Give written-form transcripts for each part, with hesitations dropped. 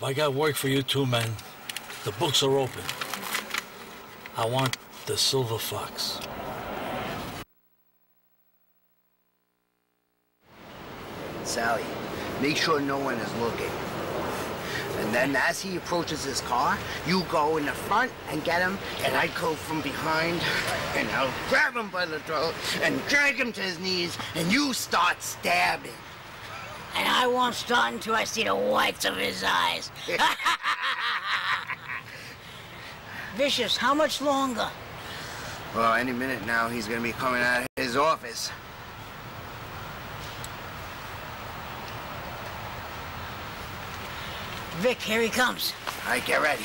I got work for you two men. The books are open. I want the Silver Fox. Sally, make sure no one is looking. And then as he approaches his car, you go in the front and get him, and I go from behind, and I'll grab him by the throat and drag him to his knees, and you start stabbing. And I won't start until I see the whites of his eyes. Vicious, how much longer? Well, any minute now, he's gonna be coming out of his office. Vic, here he comes. All right, get ready.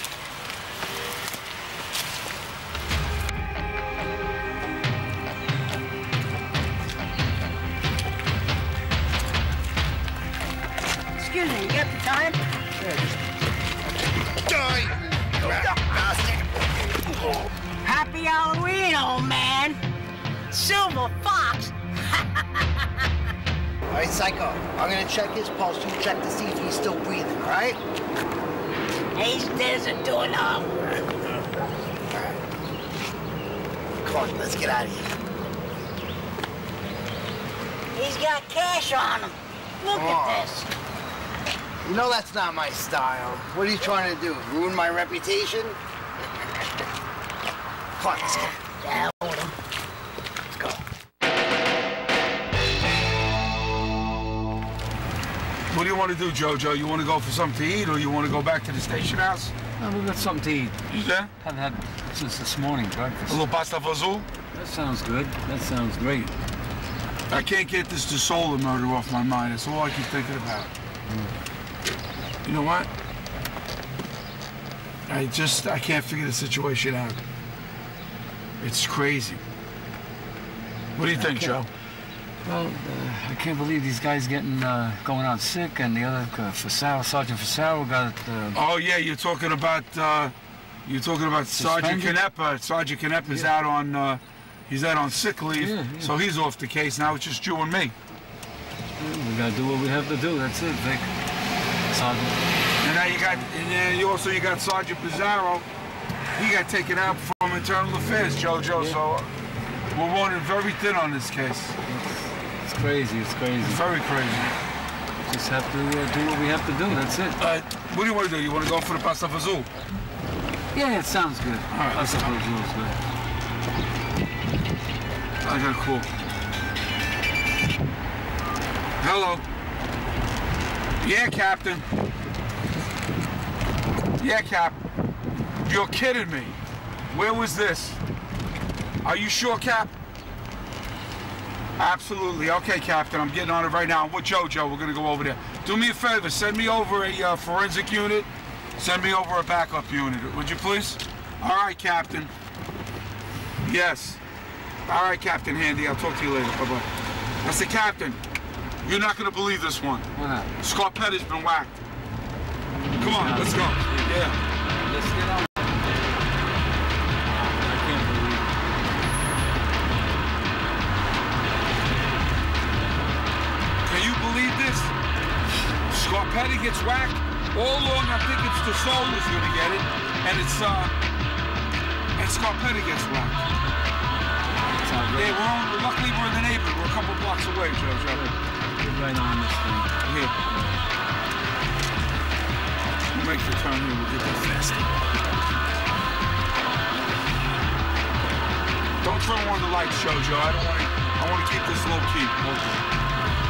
Excuse me, you got the time? Die! Happy Halloween, old man. Silver Fox. All right, Psycho, I'm gonna check his pulse. You check to see if he's still breathing, all right? He's dead as a doorknob. All right. Come on, let's get out of here. He's got cash on him. Look at this. You know that's not my style. What are you trying to do? Ruin my reputation? Come on, let's get out. Down with him. Let's go. What do you want to do, Jojo? You want to go for something to eat, or you want to go back to the station house? We've got something to eat. Yeah? Haven't had since this morning, breakfast. A little pasta fazool? That sounds good. That sounds great. I can't get this DeSola murder off my mind. That's all I keep thinking about. You know what? I can't figure the situation out. It's crazy. What do you think, Joe? Well, I can't believe these guys going out sick, and the other Sergeant Fasaro got. Oh yeah, you're talking about Sergeant Canepa. Sergeant Canepa's out on he's out on sick leave, so he's off the case now. It's just you and me. We gotta do what we have to do. That's it, Vic. Sergeant. And now you got Sergeant Pizarro. He got taken out from Internal Affairs, Jojo. Yeah. So we're running very thin on this case. It's crazy. It's crazy. It's very crazy. Just have to do what we have to do. That's it. What do you want to do? You want to go for the pasta fazool? Yeah, it sounds good. All right, let's go. Sounds good. I got a call. Hello. Yeah, Captain. Yeah, Cap. You're kidding me. Where was this? Are you sure, Cap? Absolutely. Okay, Captain. I'm getting on it right now. I'm with Jojo. We're going to go over there. Do me a favor. Send me over a forensic unit. Send me over a backup unit. Would you please? All right, Captain. Yes. All right, Captain Handy. I'll talk to you later. Bye-bye. That's the Captain. You're not going to believe this one. What happened? Scarpetta's been whacked. Come on, let's go. Yeah. Let's get on. I can't believe it. Can you believe this? Scarpetta gets whacked. All along, I think it's DeSola's going to get it. And it's, and Scarpetta gets whacked. Yeah, luckily we're in the neighborhood. We're a couple blocks away, Jojo. Get right on this thing. Here. We'll make the turn here. We'll get there fast. Don't turn on the lights, Jojo. I want to keep this low key. Okay.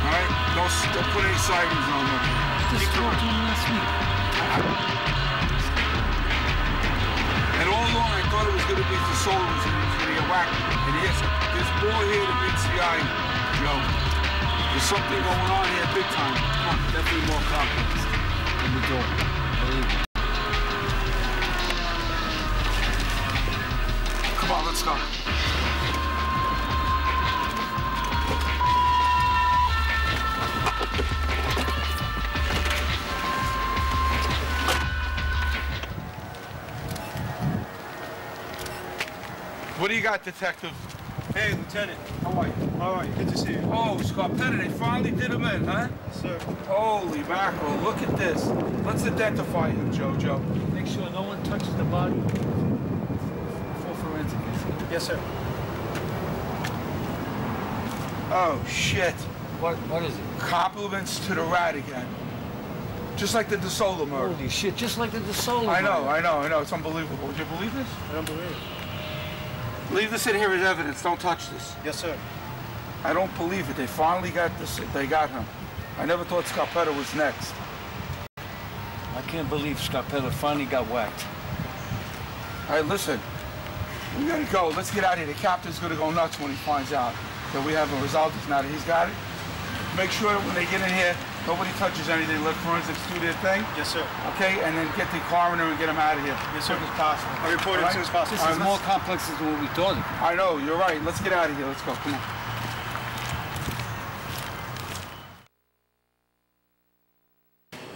All right? Don't put any sirens on them. Just talked to him last week. And all along, I thought it was going to be the soul was going to get whacked. And yes, there's more here than meets the eye, Joe. There's something going on here big time. Come on, Definitely more complex than the door. come on, let's go. What do you got, Detective? Hey, Lieutenant. How are you? All right, good to see you. Oh, Scarpetta, they finally did him in, huh? Yes, sir. Holy mackerel, look at this. Let's identify him, JoJo. Make sure no one touches the body before forensic. Yes, sir. Oh, shit. What is it? Compliments to the rat again. Just like the DeSola murder. Holy shit, just like the DeSola. I know. It's unbelievable. Would you believe this? I don't believe it. Leave this in here as evidence. Don't touch this. Yes, sir. I don't believe it. They finally got this. They got him. I never thought Scarpetta was next. I can't believe Scarpetta finally got whacked. All right, listen. We gotta go. Let's get out of here. The captain's gonna go nuts when he finds out that we haven't resolved this now that he's got it. Make sure when they get in here, nobody touches anything. Let forensics do their thing. Yes, sir. Okay, and then get the coroner and get him out of here. Yes, sir. As quick as possible. I'll report it as soon as possible. This is more complex than what we thought. I know, you're right. Let's get out of here. Let's go. Come on.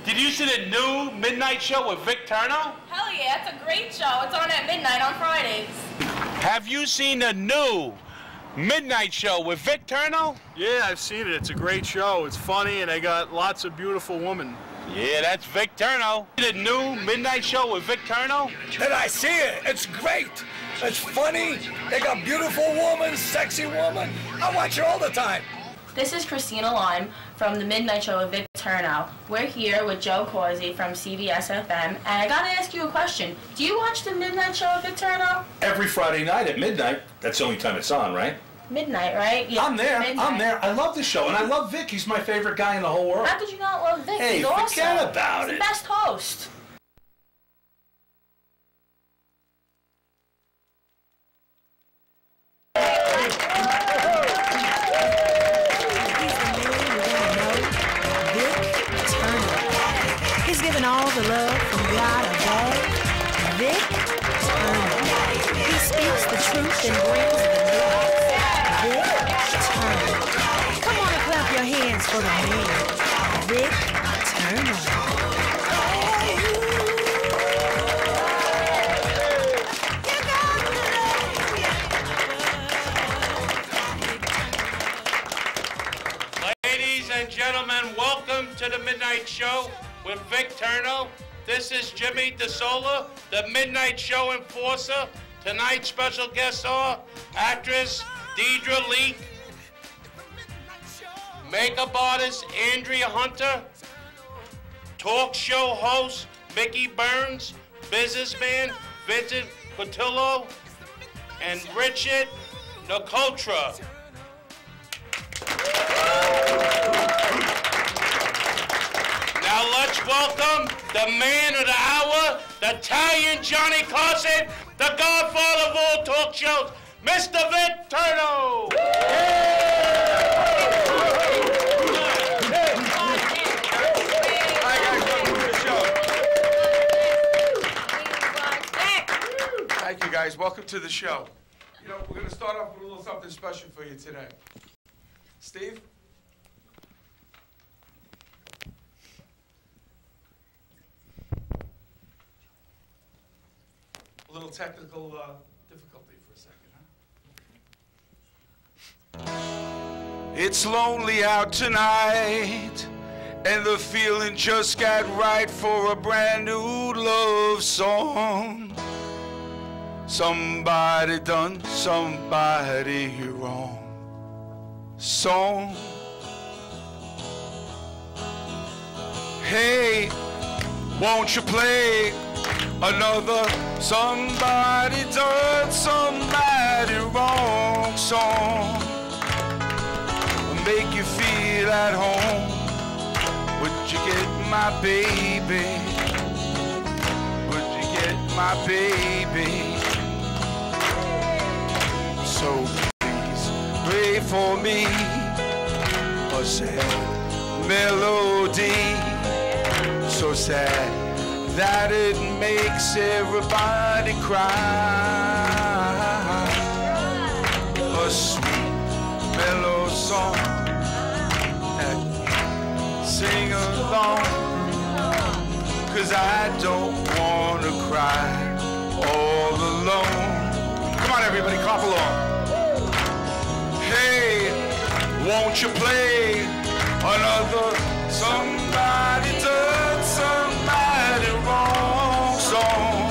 Did you see the new MidNight show with Vic Terno? Hell yeah, it's a great show. It's on at midnight on Fridays. Have you seen the new MidNight show with Vic Terno? Yeah, I've seen it. It's a great show. It's funny, and they got lots of beautiful women. Yeah, that's Vic Terno. The new MidNight show with Vic Terno? Did I see it? It's great. It's funny. They got beautiful women, sexy women. I watch it all the time. This is Christina Lime from the MidNight Show with Vic Terno. We're here with Joe Corsi from CBS FM, and I gotta ask you a question. Do you watch the MidNight Show with Vic Terno? Every Friday night at midnight. That's the only time it's on, right? Midnight, right? Yeah, I'm there. Midnight. I'm there. I love the show, and I love Vic. He's my favorite guy in the whole world. How could you not love Vic? Hey, He's awesome. forget about He's it. the best host. He's giving all the love from God above. Vic Terno. He speaks the truth and brings the news. Vic Terno. Come on and clap your hands for the man. Vic Terno. Ladies and gentlemen, welcome to the MidNight Show with Vic Terno. This is Jimmy DeSola, the MidNight Show enforcer. Tonight's special guests are actress Deidre Leak, makeup artist Andrea Hunter, talk show host Mickey Burns, businessman Vincent Cotillo, and Richard Nicotra. Now let's welcome the man of the hour, the Italian Johnny Carson, the godfather of all talk shows, Mr. Vic Terno. Thank you, guys. Welcome to the show. You know, we're going to start off with a little something special for you today. Steve? A little technical difficulty for a second, huh? It's lonely out tonight, and the feeling just got right for a brand new love song. Somebody done somebody wrong. Song. Hey, won't you play another somebody done somebody wrong song? Make you feel at home. Would you get my baby? Would you get my baby? So please pray for me. A sad melody, so sad that it makes everybody cry. A sweet mellow song that sing along, 'cause I don't wanna cry all alone. Come on everybody, clap along. Hey, won't you play another somebody done somebody wrong song?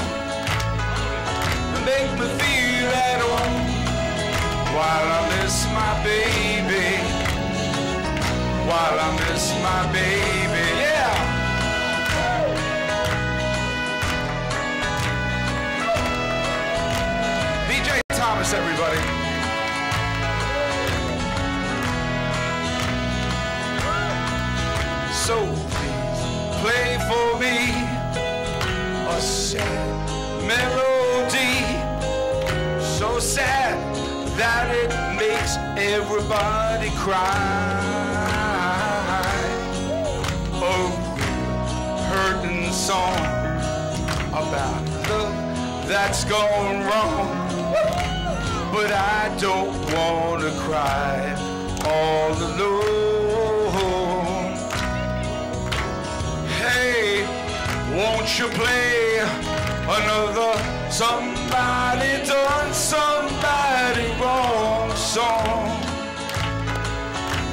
Make me feel at home while I miss my baby. While I miss my baby, yeah. DJ Thomas, everybody. So please play for me a sad melody, so sad that it makes everybody cry. A hurting song about love that's gone wrong, but I don't want to cry all alone. Hey, won't you play another somebody done somebody wrong song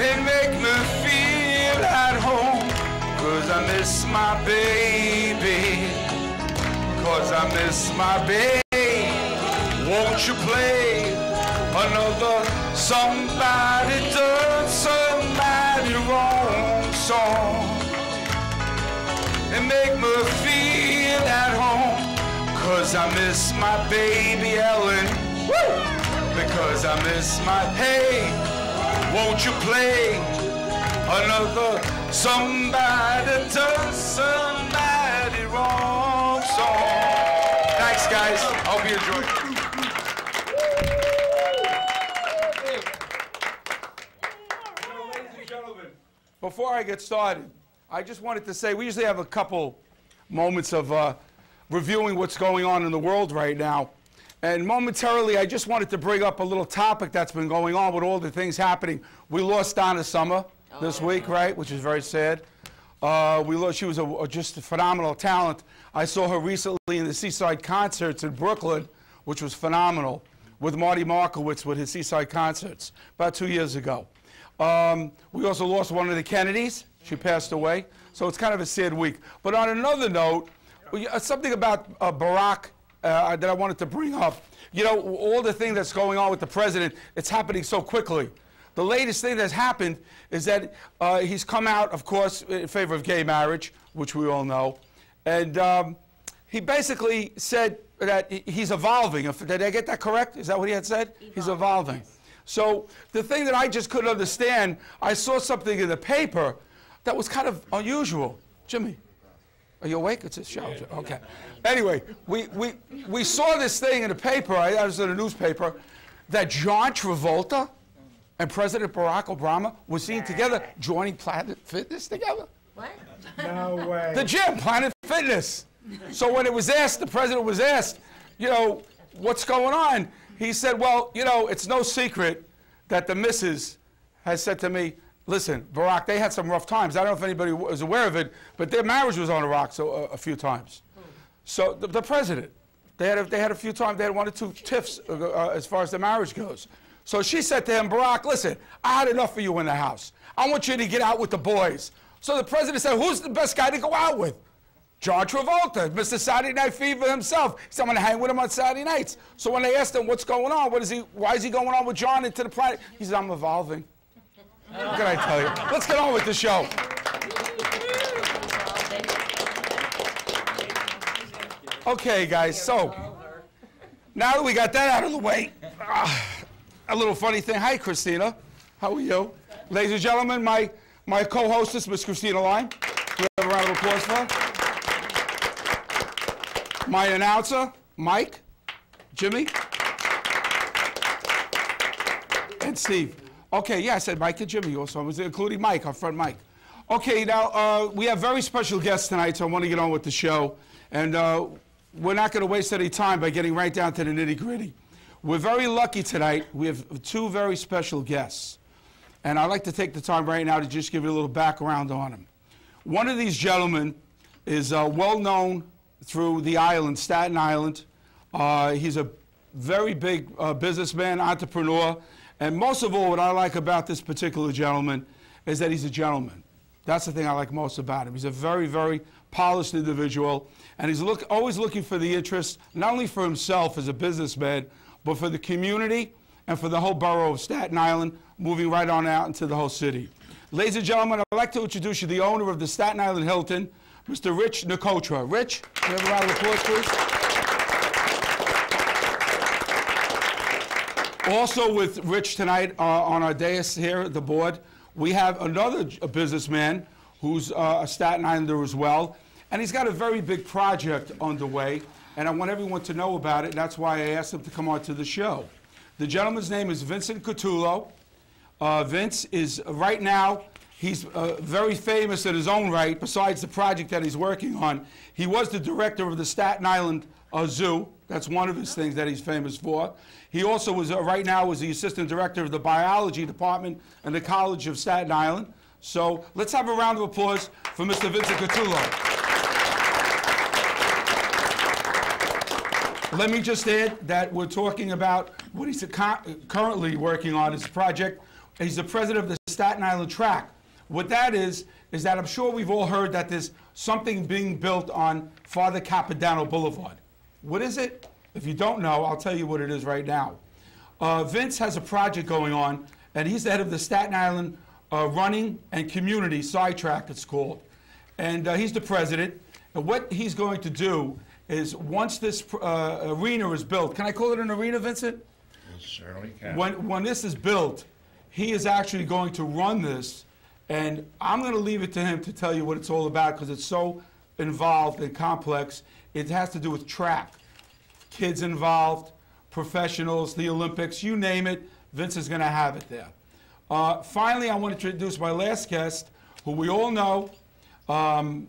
and make me feel at home? 'Cause I miss my baby, 'cause I miss my baby. Won't you play another somebody done somebody wrong song and make me feel at home? 'Cause I miss my baby Ellen. Woo! Because I miss my, hey, won't you play another somebody does somebody wrong song? Thanks, guys. Hope you enjoyed it. Ladies and gentlemen, before I get started, I just wanted to say we usually have a couple moments of reviewing what's going on in the world right now. And momentarily, I just wanted to bring up a little topic that's been going on with all the things happening. We lost Donna Summer this week, right, which is very sad. She was just a phenomenal talent. I saw her recently in the Seaside Concerts in Brooklyn, which was phenomenal, with Marty Markowitz with his Seaside Concerts about 2 years ago. We also lost one of the Kennedys. She passed away. So it's kind of a sad week. But on another note, something about Barack that I wanted to bring up. You know, all the thing that's going on with the president, it's happening so quickly. The latest thing that's happened is that he's come out, of course, in favor of gay marriage, which we all know. And he basically said that he's evolving. Did I get that correct? Is that what he had said? He's evolving. So the thing that I just couldn't understand, I saw something in the paper that was kind of unusual. Jimmy, are you awake? It's a show. Okay. Anyway, we saw this thing in the paper, I was in a newspaper, that John Travolta and President Barack Obama were seen together joining Planet Fitness together. What? No way. The gym, Planet Fitness. So when it was asked, the president was asked, you know, what's going on? He said, well, you know, it's no secret that the missus has said to me, listen, Barack, they had some rough times. I don't know if anybody was aware of it, but their marriage was on the rocks a few times. So the president, they had a few times, they had one or two tiffs as far as the marriage goes. So she said to him, Barack, listen, I had enough of you in the house. I want you to get out with the boys. So the president said, who's the best guy to go out with? John Travolta, Mr. Saturday Night Fever himself. He said, I'm going to hang with him on Saturday nights. So when they asked him, what's going on? Why is he going on with John into the planet? He said, I'm evolving. What can I tell you? Let's get on with the show. Okay, guys, so now that we got that out of the way, a little funny thing. Hi, Christina. How are you? Ladies and gentlemen, my co-hostess, Miss Christina Lime. We have a round of applause for her. My announcer, Mike, Jimmy, and Steve. Okay, yeah, I said Mike and Jimmy also. I was including Mike, our friend Mike. Okay, now, we have very special guests tonight, so I want to get on with the show. And we're not going to waste any time by getting right down to the nitty-gritty. We're very lucky tonight. We have two very special guests. And I'd like to take the time right now to just give you a little background on them. One of these gentlemen is well-known through the island, Staten Island. He's a very big businessman, entrepreneur, And most of all, what I like about this particular gentleman is that he's a gentleman. That's the thing I like most about him. He's a very, very polished individual, and he's always looking for the interest, not only for himself as a businessman, but for the community and for the whole borough of Staten Island, moving right on out into the whole city. Ladies and gentlemen, I'd like to introduce you to the owner of the Staten Island Hilton, Mr. Rich Nicotra. Rich, can we have a round of applause, please? Also with Rich tonight on our dais here at the board, we have another businessman who's a Staten Islander as well, and he's got a very big project underway, and I want everyone to know about it, and that's why I asked him to come on to the show. The gentleman's name is Vincent Cotullo. Vince is, right now, he's very famous in his own right, besides the project that he's working on. He was the director of the Staten Island Zoo. That's one of his things that he's famous for. He also was, right now, is the assistant director of the biology department in the College of Staten Island. So let's have a round of applause for Mr. Vincent Cotullo. Let me just add that we're talking about what he's currently working on, his project. He's the president of the Staten Island Track. What that is that I'm sure we've all heard that there's something being built on Father Capodanno Boulevard. What is it? If you don't know, I'll tell you what it is right now. Vince has a project going on, and he's the head of the Staten Island Running and Community Sidetrack, it's called. And he's the president. And what he's going to do is, once this arena is built, can I call it an arena, Vincent? You certainly can. When this is built, he is actually going to run this, and I'm going to leave it to him to tell you what it's all about, because it's so involved and complex. It has to do with track. Kids involved, professionals, the Olympics, you name it, Vince is going to have it there. Finally, I want to introduce my last guest, who we all know. I'm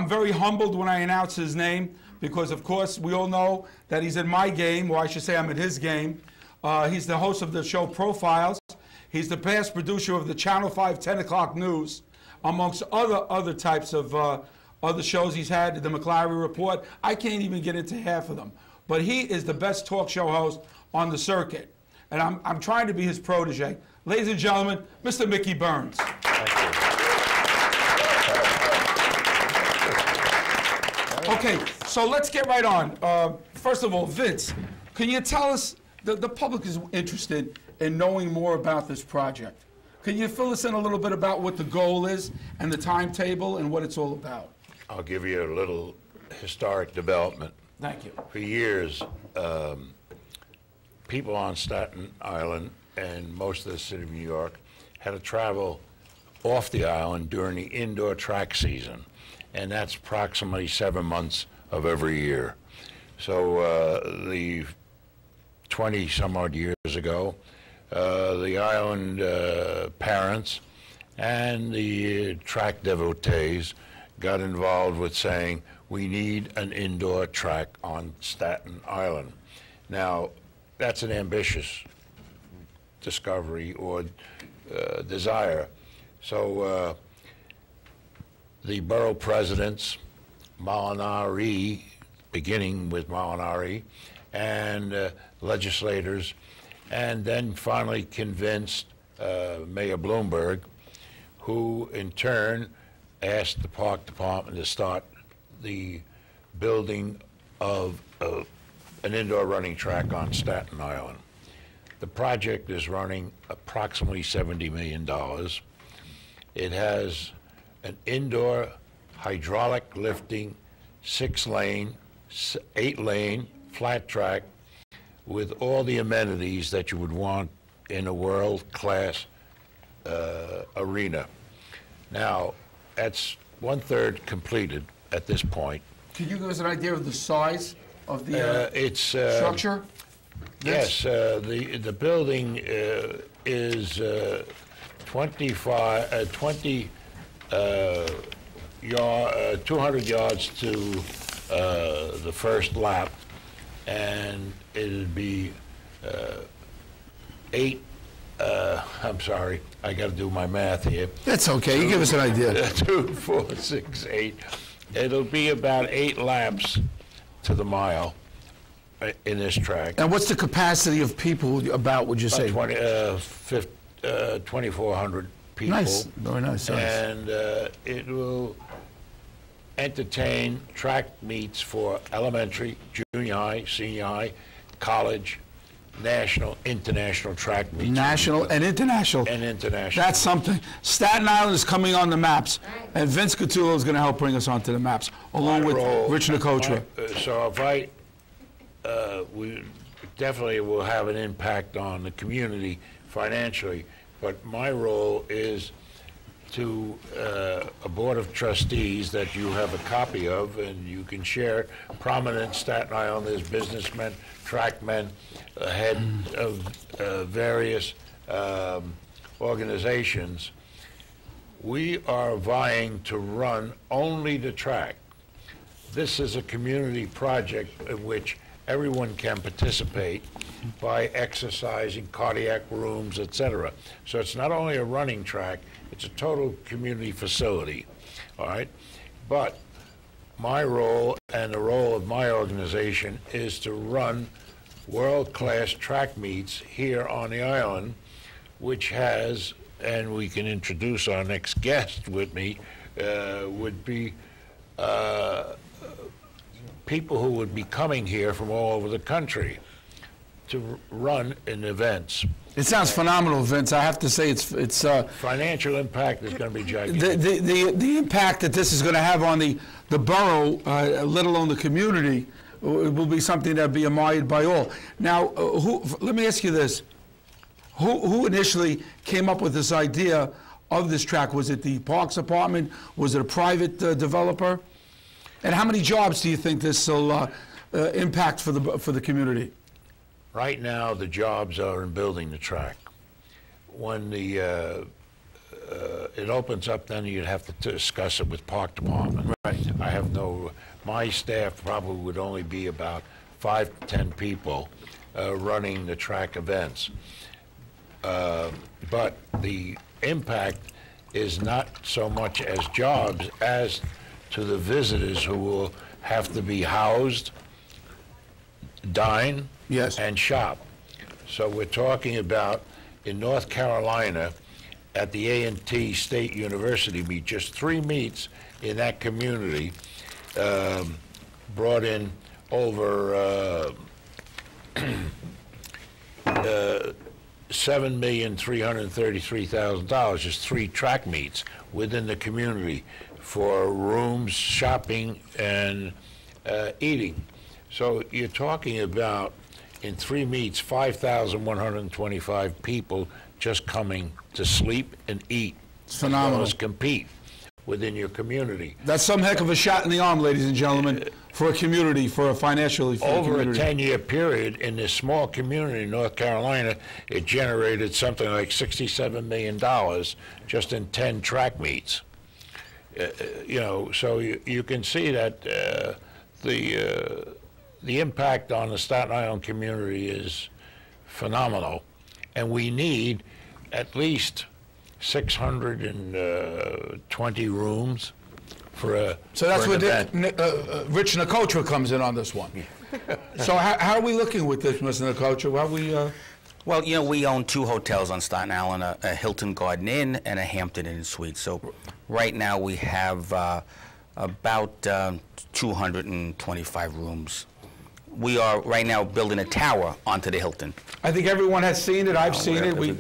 very humbled when I announce his name, because, of course, we all know that he's in my game, or I should say I'm in his game. He's the host of the show Profiles. He's the past producer of the Channel 5 10 o'clock news, amongst other types of other shows he's had, the McClary Report. I can't even get into half of them. But he is the best talk show host on the circuit. And I'm trying to be his protege. Ladies and gentlemen, Mr. Mickey Burns. Okay, so let's get right on. First of all, Vince, can you tell us, the public is interested in knowing more about this project. Can you fill us in a little bit about what the goal is and the timetable and what it's all about? I'll give you a little historic development. Thank you. For years, people on Staten Island and most of the city of New York had to travel off the island during the indoor track season, and that's approximately 7 months of every year. So the 20-some-odd years ago, the island parents and the track devotees got involved with saying, we need an indoor track on Staten Island. Now, that's an ambitious discovery or desire. So the borough presidents, Molinari, beginning with Molinari, and legislators, and then finally convinced Mayor Bloomberg, who in turn asked the park department to start the building of an indoor running track on Staten Island. The project is running approximately $70 million. It has an indoor hydraulic lifting, 6-lane, 8-lane, flat track with all the amenities that you would want in a world-class arena. Now, that's 1/3 completed at this point. Can you give us an idea of the size of the structure? Yes, the building is 200 yards to the first lap, and it'd be 8. I'm sorry, I got to do my math here. That's okay. You give us an idea. 2, 4, 6, 8. It'll be about 8 laps to the mile, in this track. And what's the capacity of people about, would you say? 2,400 people. Nice, very nice. And it will entertain track meets for elementary, junior high, senior high, college, national, international track meets. National and international. And international. That's something. Staten Island is coming on the maps, and Vince Catullo is going to help bring us onto the maps, along with Rich Nicotra. So if we definitely will have an impact on the community financially, but my role is to a board of trustees that you have a copy of and you can share. Prominent Staten Islanders, businessmen, trackmen, head of various organizations. We are vying to run only the track. This is a community project in which everyone can participate by exercising, cardiac rooms, etc. So it's not only a running track, it's a total community facility, all right? But my role and the role of my organization is to run world-class track meets here on the island, which has, and we can introduce our next guest with me, would be people who would be coming here from all over the country to run in events. It sounds phenomenal, Vince. I have to say, it's financial impact is going to be gigantic. The impact that this is going to have on the borough, let alone the community, will be something that'll be admired by all. Now, let me ask you this: who initially came up with this idea of this track? Was it the Parks Department? Was it a private developer? And how many jobs do you think this will impact for the community? Right now, the jobs are in building the track. When it opens up, then you'd have to discuss it with Park Department. Right. My staff probably would only be about 5 to 10 people running the track events. But the impact is not so much as jobs as to the visitors who will have to be housed, dine, and shop. So we're talking about in North Carolina at the A&T State University meet, just 3 meets in that community, brought in over $7,333,000, just 3 track meets within the community for rooms, shopping, and eating. So you're talking about, in 3 meets, 5,125 people just coming to sleep and eat. It's phenomenal. As well as compete within your community. That's some heck of a shot in the arm, ladies and gentlemen, for a community, for a financially free Over community. a 10-year period, in this small community in North Carolina, it generated something like $67 million just in 10 track meets. So you can see that the impact on the Staten Island community is phenomenal, and we need at least 620 rooms for a So that's where event. Rich Nicotra comes in on this one. So how are we looking with this, Mr. Nicotra? Well, we own 2 hotels on Staten Island, a Hilton Garden Inn and a Hampton Inn Suite. So right now we have about 225 rooms. We are right now building a tower onto the Hilton. I think everyone has seen it. I've seen it. You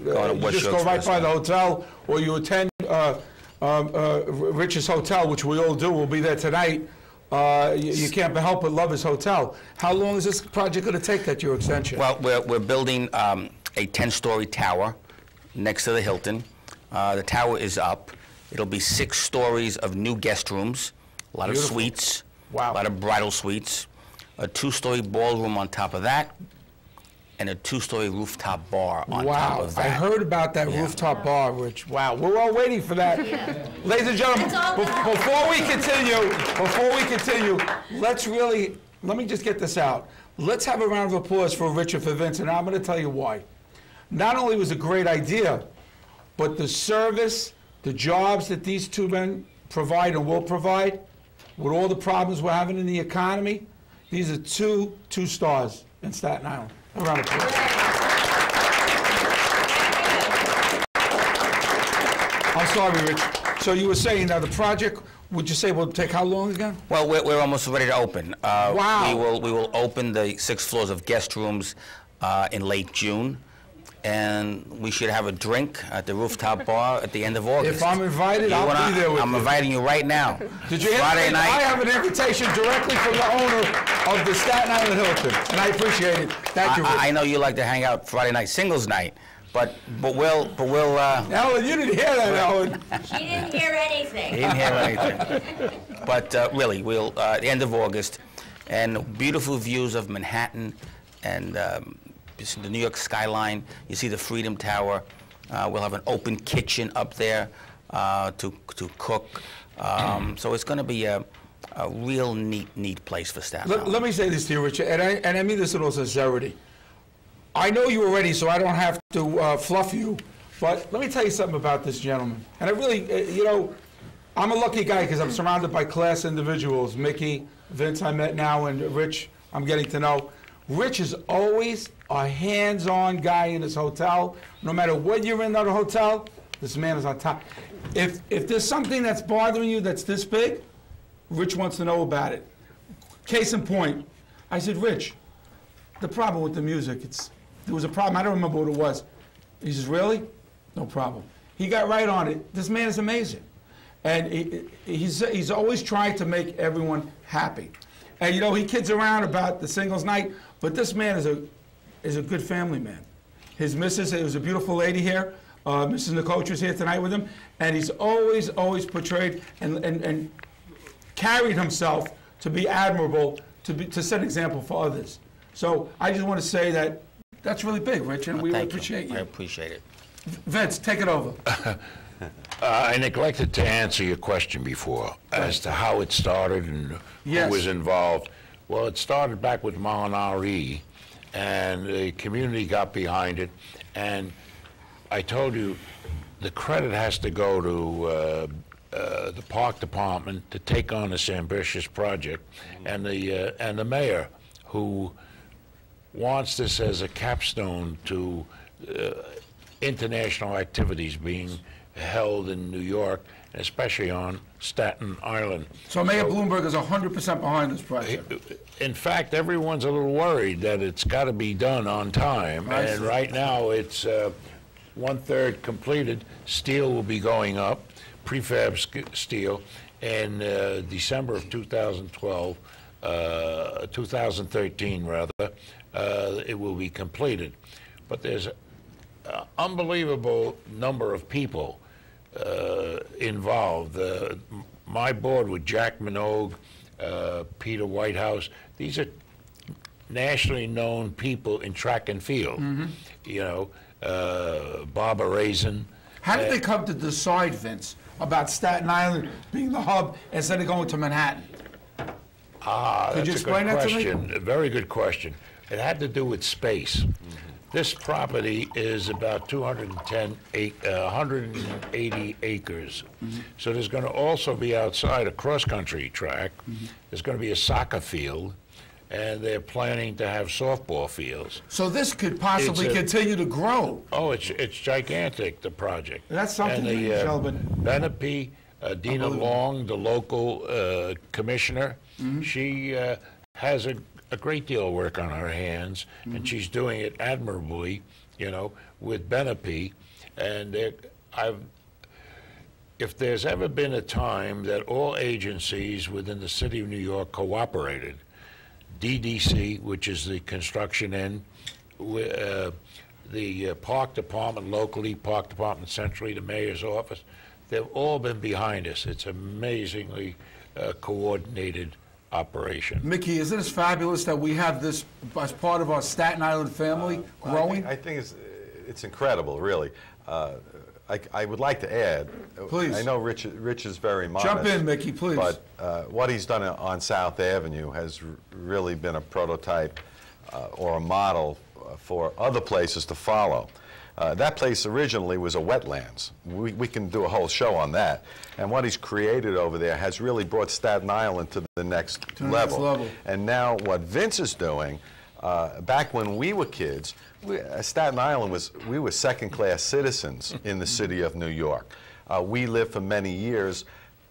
just go right by the hotel, or you attend Rich's Hotel, which we all do. We'll be there tonight. You can't help but love his hotel. How long is this project going to take, that your extension? Well, we're building a 10-story tower next to the Hilton. The tower is up. It'll be 6 stories of new guest rooms, a lot of suites, a lot of bridal suites, a 2-story ballroom on top of that, and a 2-story rooftop bar on top of that. I heard about that rooftop bar, Rich. Wow, we're all waiting for that. Ladies and gentlemen, before we continue, let me just get this out. Let's have a round of applause for Rich and for Vince, and I'm going to tell you why. Not only was it a great idea, but the service, the jobs that these 2 men provide and will provide, with all the problems we're having in the economy, These are two stars in Staten Island. A round of applause. I'm sorry, Rich. So you were saying now the project, would you say will take how long again? Well, we're almost ready to open. Wow. We will open the 6 floors of guest rooms in late June. And we should have a drink at the rooftop bar at the end of August. If I'm invited, I'll be there with you. I'm inviting you right now. Did you hear Friday me? night. I have an invitation directly from the owner of the Staten Island Hilton, and I appreciate it. Thank you, Rich. I know you like to hang out Friday night singles night, but we'll. Ellen, you didn't hear that, Ellen. She didn't hear anything. He didn't hear anything. But really, we'll at the end of August, and beautiful views of Manhattan and. The New York skyline, you see the Freedom Tower. We'll have an open kitchen up there to cook. So it's going to be a real neat place for Staten Island. Let me say this to you, Richard, and I mean this in all sincerity. I know you were ready, so I don't have to fluff you, but let me tell you something about this gentleman. And I really, you know, I'm a lucky guy because I'm surrounded by class individuals. Mickey, Vince I met now, and Rich I'm getting to know. Rich is always a hands-on guy in his hotel. No matter what you're in that hotel, this man is on top. If there's something that's bothering you that's this big, Rich wants to know about it. Case in point, I said, Rich, the problem with the music, there was a problem, I don't remember what it was. He says, really? No problem. He got right on it. This man is amazing. And he's always trying to make everyone happy. And you know, he kids around about the singles night, but this man is a good family man. His missus, it was a beautiful lady here. Mrs. Nicotra's here tonight with him, and he's always portrayed and carried himself to be admirable, to set an example for others. So I just want to say that that's really big, Rich, and we appreciate you. I appreciate it. Vince, take it over. I neglected to answer your question before as to how it started and who was involved. Well, it started back with Monologue, and the community got behind it. And I told you the credit has to go to the park department to take on this ambitious project, and the mayor, who wants this as a capstone to international activities being held in New York, especially on Staten Island. So Mayor Bloomberg is 100% behind this project. In fact, everyone's a little worried that it's got to be done on time, and right now it's 1/3 completed. Steel will be going up, prefab steel, in December of 2012, 2013 rather, it will be completed. But there's an unbelievable number of people involved. My board with Jack Minogue, Peter Whitehouse, these are nationally known people in track and field. You know, Barbara Raisin. How did they come to decide, Vince, about Staten Island being the hub instead of going to Manhattan? Could you explain that to me? A very good question. It had to do with space. This property is about 180 acres. So there's going to also be outside a cross-country track. There's going to be a soccer field, and they're planning to have softball fields. So this could possibly continue to grow. Oh, it's gigantic, the project. That's something, gentlemen. Benepe, Dina Long, the local commissioner, she has a great deal of work on her hands, and she's doing it admirably, you know, with Benepe. And if there's ever been a time that all agencies within the city of New York cooperated, DDC, which is the construction end, the park department locally, park department centrally, the mayor's office, they've all been behind us. It's amazingly coordinated operation. Mickey, isn't it fabulous that we have this as part of our Staten Island family growing? I think it's incredible, really. I would like to add, please. I know Rich is very modest. Jump in, Mickey, please. But what he's done on South Avenue has really been a prototype or a model for other places to follow. That place originally was a wetlands. We can do a whole show on that. And what he's created over there has really brought Staten Island to the next level. And now what Vince is doing, back when we were kids, Staten Island we were second-class citizens in the city of New York. We lived for many years.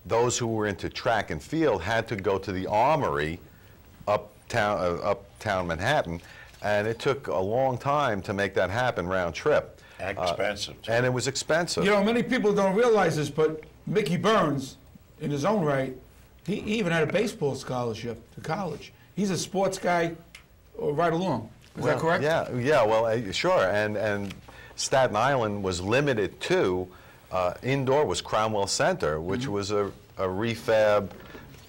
Those who were into track and field had to go to the Armory uptown Manhattan, and it took a long time to make that happen round trip. Expensive. And it was expensive. You know, many people don't realize this, but Mickey Burns, in his own right, he even had a baseball scholarship to college. He's a sports guy right along. Is that correct? Yeah, well, sure. And Staten Island was limited to, indoor was Cromwell Center, which was a refab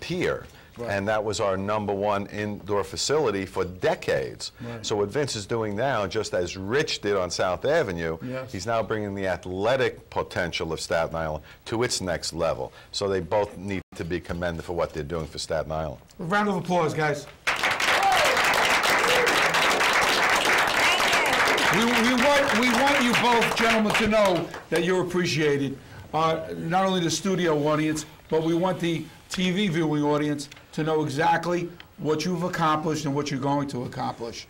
pier. Right. And that was our #1 indoor facility for decades. Right. So what Vince is doing now, just as Rich did on South Avenue, he's now bringing the athletic potential of Staten Island to its next level. So they both need to be commended for what they're doing for Staten Island. A round of applause, guys. We want you both, gentlemen, to know that you're appreciated. Not only the studio audience, but we want the TV viewing audience to know exactly what you've accomplished and what you're going to accomplish.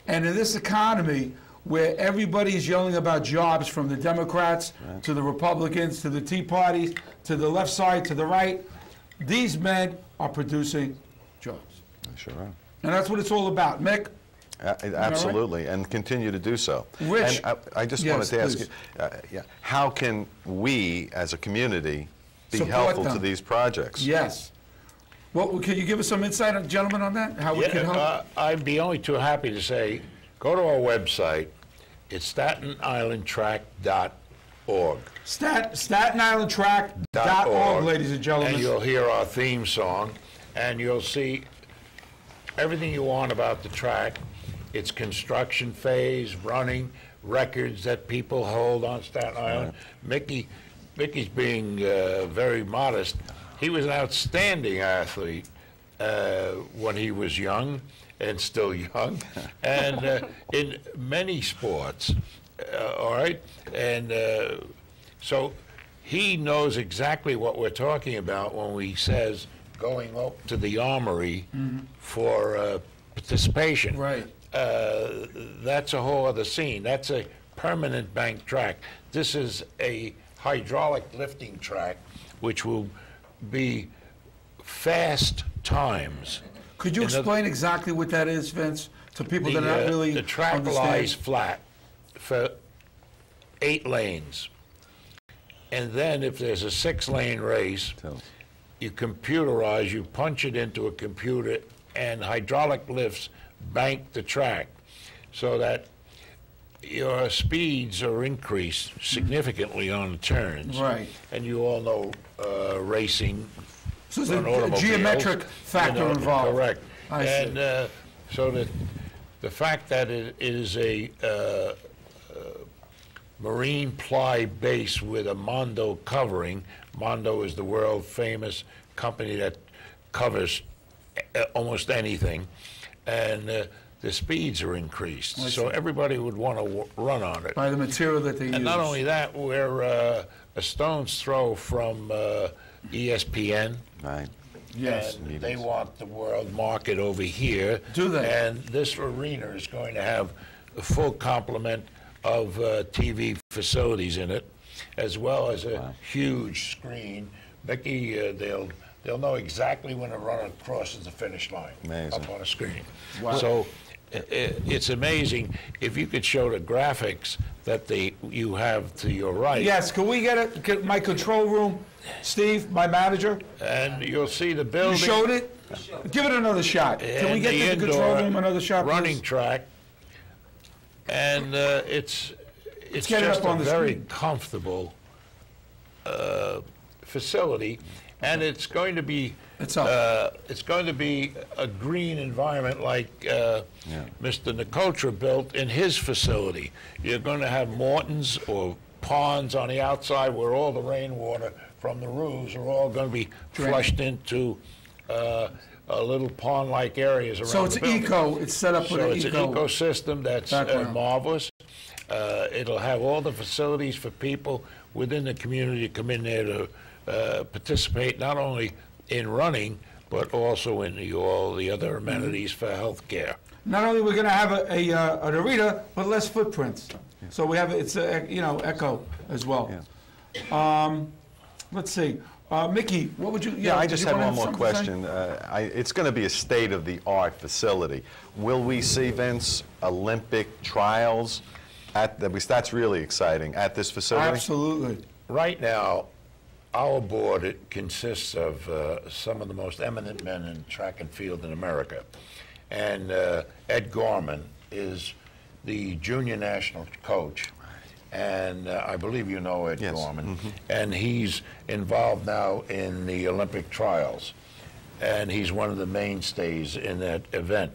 And in this economy where everybody is yelling about jobs, from the Democrats to the Republicans to the Tea Parties to the left side to the right, these men are producing jobs. Sure are. And that's what it's all about. Mick? Absolutely, and continue to do so. Rich, and I just wanted to ask you, how can we as a community be helpful to these projects? Yes. Well, can you give us some insight, gentlemen, on that? How we can help? I'd be only too happy to say, go to our website. It's StatenIslandTrack.org. StatenIslandTrack.org, ladies and gentlemen. And you'll hear our theme song, and you'll see everything you want about the track. Its construction phase, running, records that people hold on Staten Island. Mickey's being very modest. He was an outstanding athlete when he was young, and still young, and in many sports, all right? And so he knows exactly what we're talking about when he says going up to the Armory for participation. Right. That's a whole other scene. That's a permanent bank track. This is a hydraulic lifting track, which will be fast times. Could you explain exactly what that is, Vince, to people that are not really the track lies flat for 8 lanes. And then if there's a 6-lane race, you computerize, you punch it into a computer, and hydraulic lifts bank the track so that your speeds are increased significantly on the turns. Right. And you all know racing. So there's a geometric factor involved. Correct. And so that the fact that it is a marine ply base with a Mondo covering. Mondo is the world famous company that covers almost anything. And the speeds are increased. So everybody would want to run on it. By the material that they use. And not only that, we're a stone's throw from ESPN. Right. Yes. And they want the world market over here. Do they? And this arena is going to have a full complement of TV facilities in it, as well as a huge screen. Mickey, they'll know exactly when a runner crosses the finish line. Amazing. Up on a screen. Wow. So it's amazing if you could show the graphics that you have to your right. Yes, can we get my control room, Steve, my manager? And you'll see the building. You showed it? Give it another shot. Can we get to the control room another shot, running please? track. And it's get it just up on a the very screen. comfortable facility, and it's going to be a green environment like Mr. Nicotra built in his facility. You're going to have Mortons or ponds on the outside where all the rainwater from the roofs are all going to be flushed into little pond-like areas around So it's the building. It's set up with an So it's an ecosystem that's marvelous. It'll have all the facilities for people within the community to come in there to participate not only in running, but also in all the other amenities for health care. Not only we're going to have an arena, but less footprints. So we have it's echo as well. Let's see, Mickey, what would you? Yeah, I just had one more question. It's going to be a state-of-the-art facility. Will we see, Vince, Olympic trials at that's really exciting at this facility? Absolutely. Right now, our board it consists of some of the most eminent men in track and field in America. And Ed Gorman is the junior national coach. And I believe you know Ed Gorman. And he's involved now in the Olympic trials. And he's one of the mainstays in that event.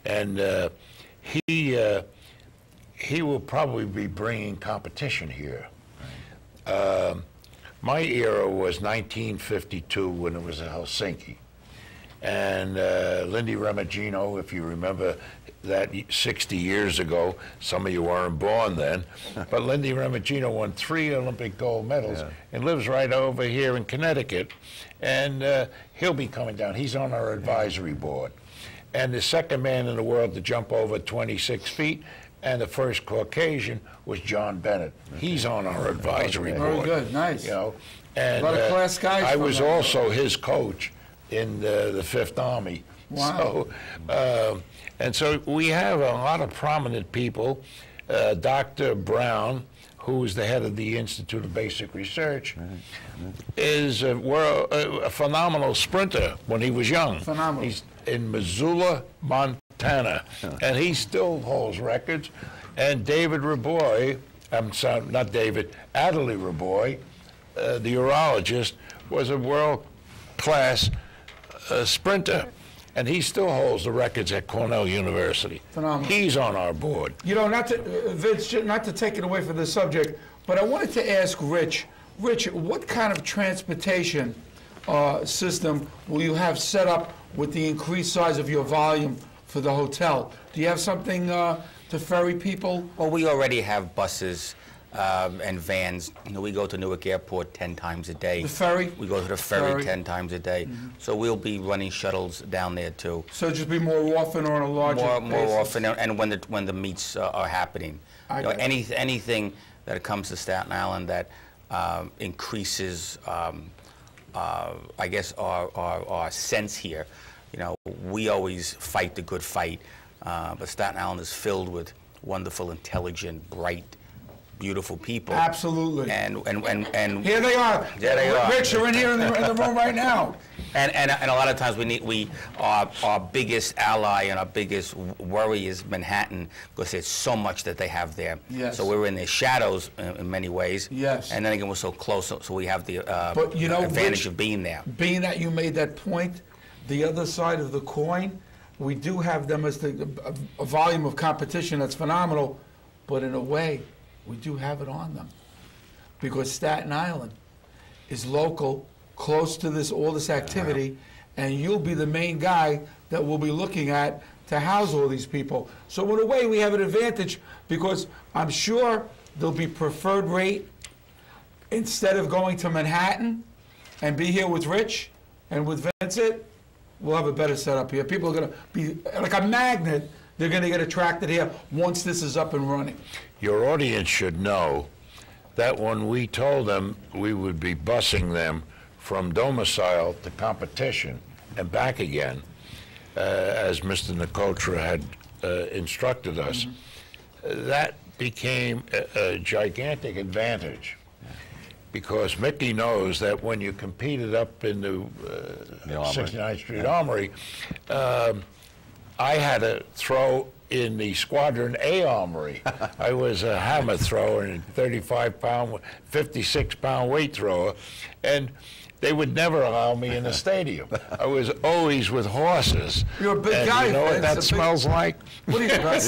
And he will probably be bringing competition here. My era was 1952 when it was in Helsinki. And Lindy Remigino, if you remember that 60 years ago, some of you weren't born then, but Lindy Remigino won 3 Olympic gold medals and lives right over here in Connecticut. And he'll be coming down. He's on our advisory board. And the second man in the world to jump over 26 feet and the first Caucasian was John Bennett. He's on our advisory board. Very good, nice. You know, and a lot of class guys. I was also his coach in the Fifth Army. Wow. So, and so we have a lot of prominent people. Dr. Brown, who is the head of the Institute of Basic Research, is a phenomenal sprinter when he was young. Phenomenal. He's in Missoula, Montana, and he still holds records. And David Raboy, I'm sorry, not David, Adderley Raboy, the urologist, was a world-class sprinter, and he still holds the records at Cornell University. Phenomenal. He's on our board. You know, not to Vince, not to take it away from the subject, but I wanted to ask Rich. Rich, what kind of transportation system will you have set up with the increased size of your volume for the hotel? Do you have something to ferry people? Well, we already have buses and vans. You know, we go to Newark Airport 10 times a day. The ferry? We go to the ferry 10 times a day. So we'll be running shuttles down there too. So just be more often or on a larger more often, and when the meets are happening. You know, anything that comes to Staten Island that increases, I guess, our sense here. You know, we always fight the good fight, but Staten Island is filled with wonderful, intelligent, bright, beautiful people. Absolutely. And here they are. There they are. Rich, you're in here in the room right now. And a lot of times our biggest ally and our biggest worry is Manhattan, because there's so much that they have there. Yes. So we're in their shadows in many ways. Yes. And then again, we're so close, so we have the but you know, advantage Rich, of being there. Being that you made that point, the other side of the coin, we do have them as a volume of competition that's phenomenal, but in a way, we do have it on them, because Staten Island is local, close to all this activity, and you'll be the main guy that we'll be looking at to house all these people. So in a way, we have an advantage, because I'm sure there'll be preferred rate instead of going to Manhattan and be here with Rich and with Vincent. We'll have a better setup here. People are going to be like a magnet. They're going to get attracted here once this is up and running. Your audience should know that when we told them we would be busing them from domicile to competition and back again, as Mr. Nicotra had instructed us, that became a gigantic advantage. Because Mickey knows that when you competed up in the 69th Street Armory, I had to throw in the Squadron A Armory. I was a hammer thrower and 35-pound, 56-pound weight thrower, and they would never allow me in the stadium. I was always with horses. You're a big and guy. You know what that smells like? What are you about?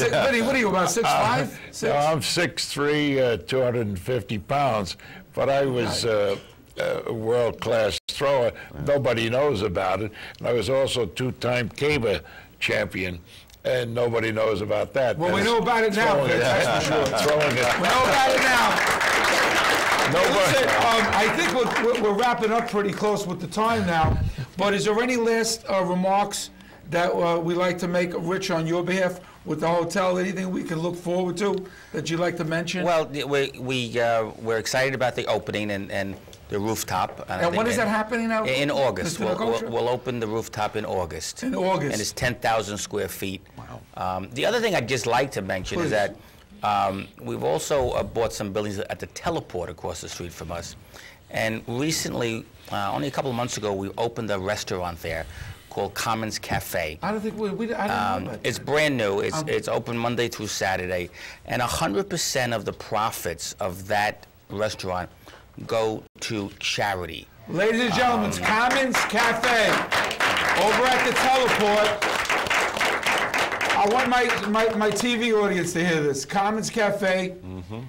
What are you about? 6'5"? No, I'm 6'3", 250 pounds. But I was a world-class thrower. Nobody knows about it. And I was also two-time caber champion and nobody knows about that. Well, we know about it now, Vic, that's for sure. Throwing it. We know about it now. Nobody. Listen, I think we're wrapping up pretty close with the time now, but is there any last remarks that we'd like to make, Rich, on your behalf with the hotel? Anything we can look forward to that you'd like to mention? Well, we're excited about the opening and the rooftop. And when is that happening now? In August. We'll open the rooftop in August. In August. And it's 10,000 square feet. Wow. The other thing I'd just like to mention is that we've also bought some buildings at the teleport across the street from us. And recently, only a couple of months ago, we opened a restaurant there called Commons Cafe. I don't think I didn't know that. It's brand new. It's open Monday through Saturday. And 100% of the profits of that restaurant go to charity. Ladies and gentlemen, it's Commons Cafe over at the teleport. I want my TV audience to hear this. Commons Cafe,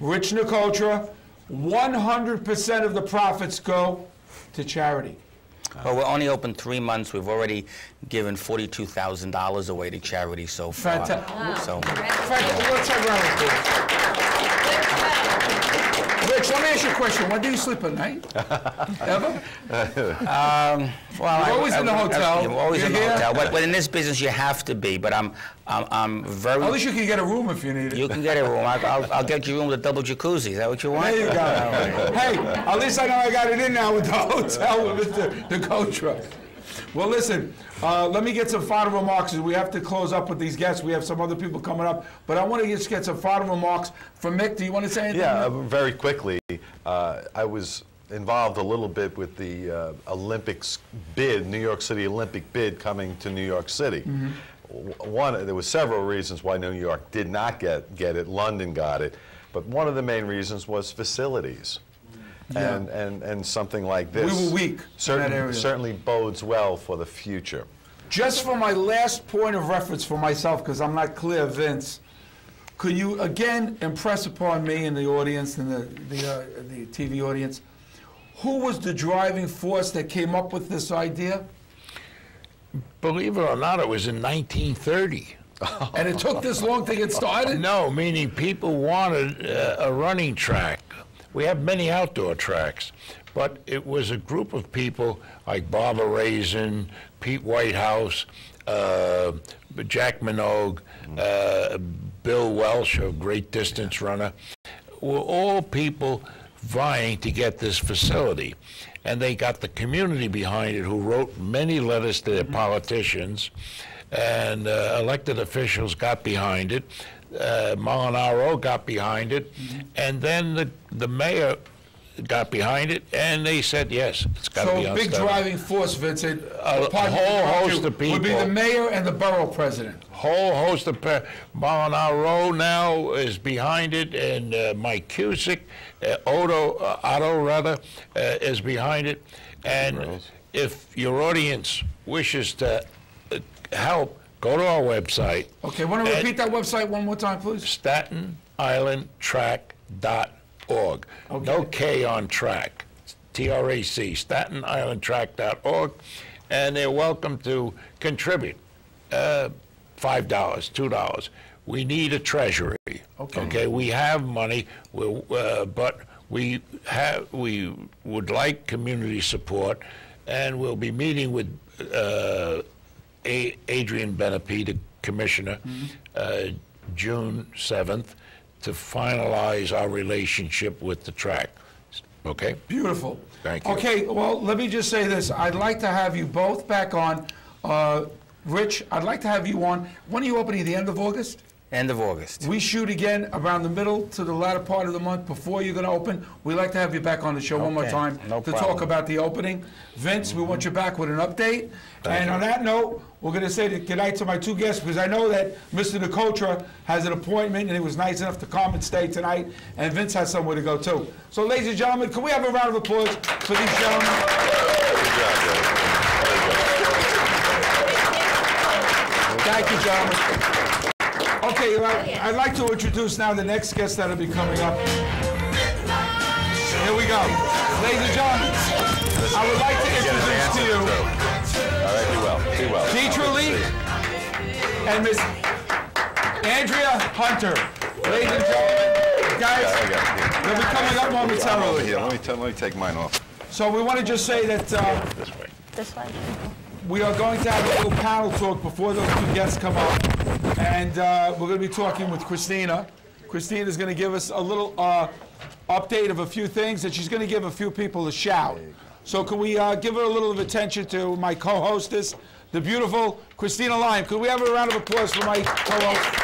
Rich Nicotra, 100% of the profits go to charity. Well, we're only open 3 months. We've already given $42,000 away to charity so far. Fantastic. So, let's have a round of applause. Rich, let me ask you a question. When do you sleep at night? Ever? Well, you're always in the hotel. You're always in the hotel. But in this business, you have to be. But I'm very. At least you can get a room if you need it. You can get a room. I'll get you a room with a double jacuzzi. Is that what you want? There you go. Hey, at least I know I got it in now with the hotel with Mr. Nicotra. Well, listen, let me get some final remarks. We have to close up with these guests. We have some other people coming up. But I want to just get some final remarks from Mick. Do you want to say anything? Yeah, very quickly. I was involved a little bit with the Olympics bid, New York City Olympic bid coming to New York City. There were several reasons why New York did not get it. London got it. But one of the main reasons was facilities. Yeah. And something like this We were weak in that area. Certainly bodes well for the future. Just for my last point of reference for myself, because I'm not clear, Vince, could you again impress upon me and the audience and the TV audience, who was the driving force that came up with this idea? Believe it or not, it was in 1930. And it took this long to get started? No, meaning people wanted a running track. We have many outdoor tracks, but it was a group of people like Barbara Raisin, Pete Whitehouse, Jack Minogue, Bill Welsh, a great distance runner, were all people vying to get this facility. And they got the community behind it, who wrote many letters to their politicians, and elected officials got behind it. Molinaro got behind it, and then the mayor got behind it, and they said, yes, it's got to be on. So big driving force, Vincent, a whole host of people. Would be the mayor and the borough president. Whole host of Molinaro now is behind it, and Mike Cusick, Otto is behind it. And if your audience wishes to help, go to our website. Okay, want to repeat that website one more time, please? StatenIslandTrack.org. Okay. No K on track. TRAC, StatenIslandTrack.org. And they're welcome to contribute. $5, $2. We need a treasury. Okay. We have money, but we would like community support, and we'll be meeting with Adrian Benepe, the commissioner, June 7th, to finalize our relationship with the track. Okay? Beautiful. Thank you. Okay, well, let me just say this. I'd like to have you both back on. Rich, I'd like to have you on. When are you opening? The end of August? End of August. We shoot again around the middle to the latter part of the month before you're going to open. We'd like to have you back on the show one more time to talk about the opening. Vince, we want you back with an update. And on that note, we're going to say goodnight to my two guests, because I know that Mr. Nicotra has an appointment, and he was nice enough to come and stay tonight, and Vince has somewhere to go too. So, ladies and gentlemen, can we have a round of applause for these gentlemen? Good job, Dave. Thank you, gentlemen. Okay, I'd like to introduce now the next guest that'll be coming up. Here we go. Ladies and gentlemen, I would like to introduce to you All right, do well. Deidre Lee and Miss Andrea Hunter. Ladies and gentlemen, guys, they'll be coming up momentarily. Here, let me take mine off. So we want to just say that This way. we are going to have a little panel talk before those two guests come up. And we're going to be talking with Christina. Christina is going to give us a little update of a few things, and she's going to give a few people a shout. So can we give her a little of attention to my co-hostess, the beautiful Christina Lyon. Could we have a round of applause for my co-host?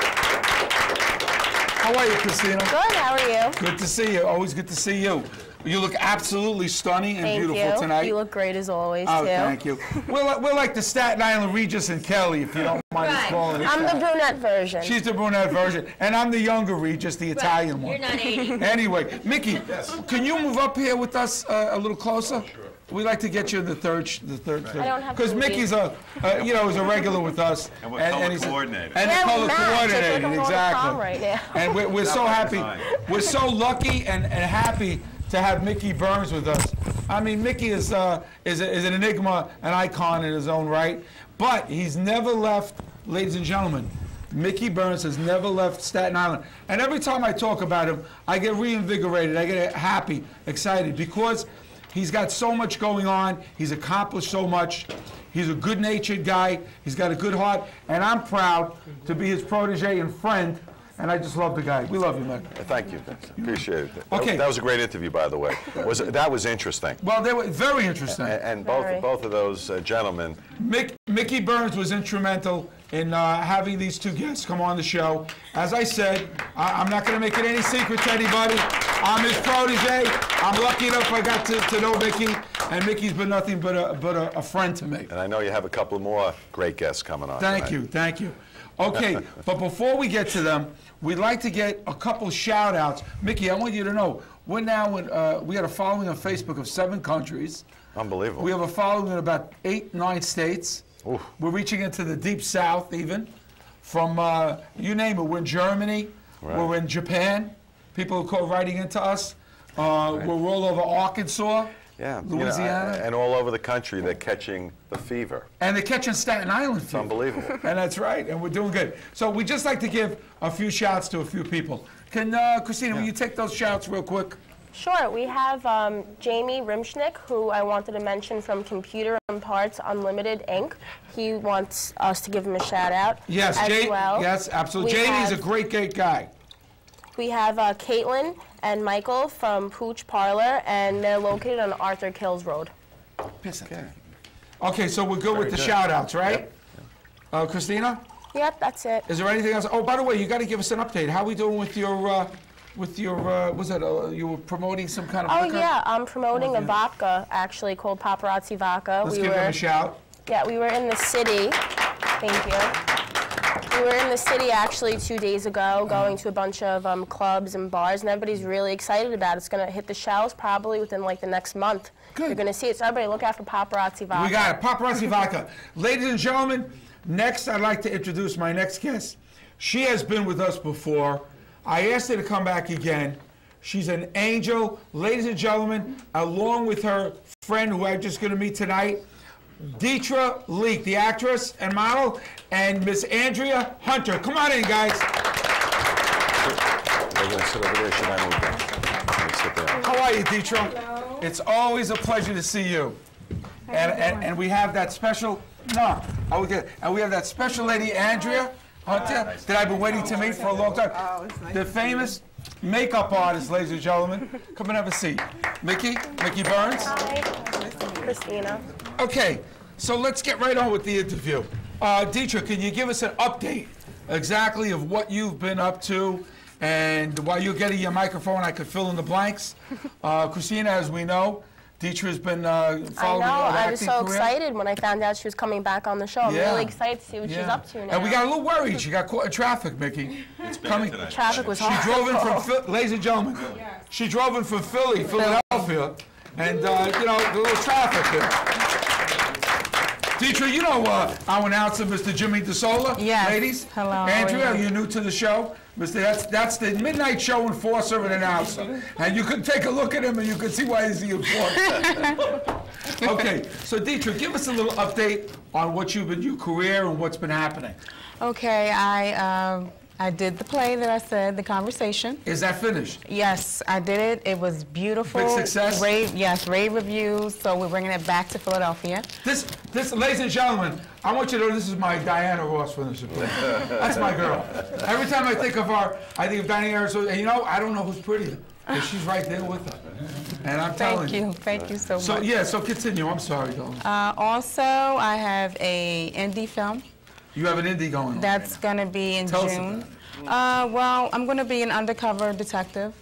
How are you, Christina? Good, how are you? Good to see you. Always good to see you. You look absolutely stunning and beautiful tonight. You look great as always, oh, too. Thank you. We're like the Staten Island Regis and Kelly, if you don't mind us calling it. I'm the brunette version. She's the brunette version, and I'm the younger Regis, the Italian one. You're not 80. Anyway, Mickey, can you move up here with us a little closer? Sure. We'd like to get you in the third. I don't have because Mickey's is a regular with us, and we're color coordinated. And the color coordinated, like exactly. Right now. And we're so happy. We're so lucky and happy to have Mickey Burns with us. I mean, Mickey is an enigma, an icon in his own right, but he's never left, ladies and gentlemen. Mickey Burns has never left Staten Island. And every time I talk about him, I get reinvigorated, I get happy, excited, because he's got so much going on, he's accomplished so much, he's a good-natured guy, he's got a good heart, and I'm proud to be his protege and friend. And I just love the guy. We love you, man. Thank you. Appreciate it. Okay. That was a great interview, by the way. That was interesting. Well, they were very interesting. And both of those gentlemen. Mickey Burns was instrumental in having these two guests come on the show. As I said, I'm not going to make it any secret to anybody. I'm his protege. I'm lucky enough I got to know Mickey, and Mickey's been nothing but a friend to me. And I know you have a couple more great guests coming on. Thank you. Thank you. Okay, but before we get to them, we'd like to get a couple shout-outs. Mickey, I want you to know, we're now we got a following on Facebook of 7 countries. Unbelievable. We have a following in about 8, 9 states. Oof. We're reaching into the deep south even. From, you name it, we're in Germany, we're in Japan. People are writing into us. We're all over Arkansas. Yeah, Louisiana. and all over the country, they're catching the fever. And they're catching Staten Island fever. It's unbelievable. And that's right, and we're doing good. So we just like to give a few shouts to a few people. Can, Christina, will you take those shouts real quick? Sure. We have Jamie Rimschnick, who I wanted to mention from Computer and Parts Unlimited, Inc. He wants us to give him a shout out. Yes, yes, absolutely. Jamie's a great guy. We have Caitlin and Michael from Pooch Parlor, and they're located on Arthur Kills Road. Okay, so we're good with the shout-outs, right? Yep. Christina? Yep, that's it. Is there anything else? Oh, by the way, you got to give us an update. How are we doing with your, was that, you were promoting some kind of liquor? Yeah, I'm promoting a vodka, actually, called Paparazzi Vodka. Let's give them a shout. Yeah, we were in the city. Thank you. We were in the city actually 2 days ago, going to a bunch of clubs and bars, and everybody's really excited about it. It's going to hit the shelves probably within like the next month. Good. You're going to see it. So everybody look out for Paparazzi Vodka. We got it. Paparazzi Vodka. Ladies and gentlemen, next I'd like to introduce my next guest. She has been with us before. I asked her to come back again. She's an angel. Ladies and gentlemen, along with her friend who I'm just going to meet tonight, Deetra Leak, the actress and model, and Miss Andrea Hunter. Come on in, guys. They're going to sit over there. Should I move them? Sit there. How are you, Deetra? Hello. It's always a pleasure to see you. And we have that special, and we have that special lady, Andrea Hunter, that I've been waiting to meet for a long time. Oh, it's nice. The famous makeup artist, ladies and gentlemen. Come and have a seat. Mickey Burns. Hi, Christina. Okay, so let's get right on with the interview. Deetra, can you give us an update exactly of what you've been up to? And while you're getting your microphone, I could fill in the blanks. Christina, as we know, Deetra's been following her acting I was so career. excited when I found out she was coming back on the show. I'm really excited to see what she's up to now. And we got a little worried. She got caught in traffic, Mickey. It's bad today. Traffic was hard. She drove in from, ladies and gentlemen, she drove in from Philadelphia, and, the little traffic there. Deetra, you know our announcer, Mr. Jimmy DeSola. Yes. Ladies. Hello. Andrea, are you new to the show? That's the Midnight Show enforcer and announcer. And you can take a look at him and you can see why he's the enforcer. Okay, so Deetra, give us a little update on what you've been, your career and what's been happening. Okay, I I did the play that I said, The Conversation. Is that finished? Yes, I did it. It was beautiful. Big success? Rave reviews, so we're bringing it back to Philadelphia. This, ladies and gentlemen, I want you to know this is my Diana Ross from the Supreme. That's my girl. Every time I think of her, I think of Diana Ross, and you know, I don't know who's prettier. But she's right there with her. And I'm telling you. Thank you so much. So, yeah, so continue. I'm sorry, darling. Also, I have a indie film. You have an indie going on. That's going to be in June. Well, I'm going to be an undercover detective,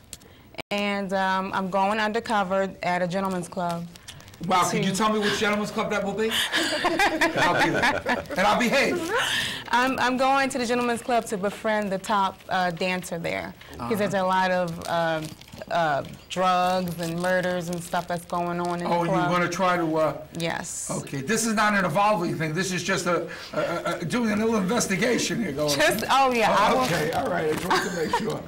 and I'm going undercover at a gentleman's club. Wow, can you tell me which gentleman's club that will be? I'll be there. And I'll behave. I'm going to the gentleman's club to befriend the top dancer there, because there's a lot of drugs and murders and stuff that's going on in the club. Oh, you're going to try to... Yes. Okay, this is not an evolving thing. This is just doing a little investigation here. Going. Oh, yeah. Okay, all right. I just want to make sure.